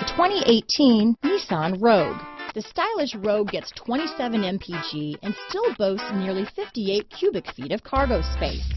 The 2018 Nissan Rogue. The stylish Rogue gets 27 mpg and still boasts nearly 58 cubic feet of cargo space.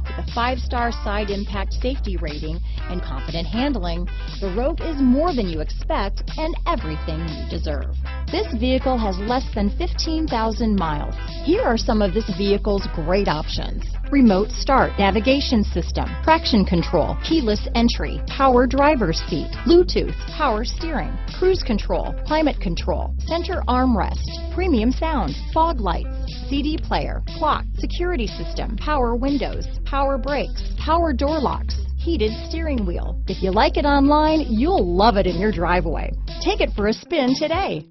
With a 5-star side impact safety rating and confident handling, the Rogue is more than you expect and everything you deserve. This vehicle has less than 15,000 miles. Here are some of this vehicle's great options: remote start, navigation system, traction control, keyless entry, power driver's seat, Bluetooth, power steering, cruise control, climate control, center armrest, premium sound, fog lights, CD player, clock, security system, power windows, power brakes, power door locks, heated steering wheel. If you like it online, you'll love it in your driveway. Take it for a spin today.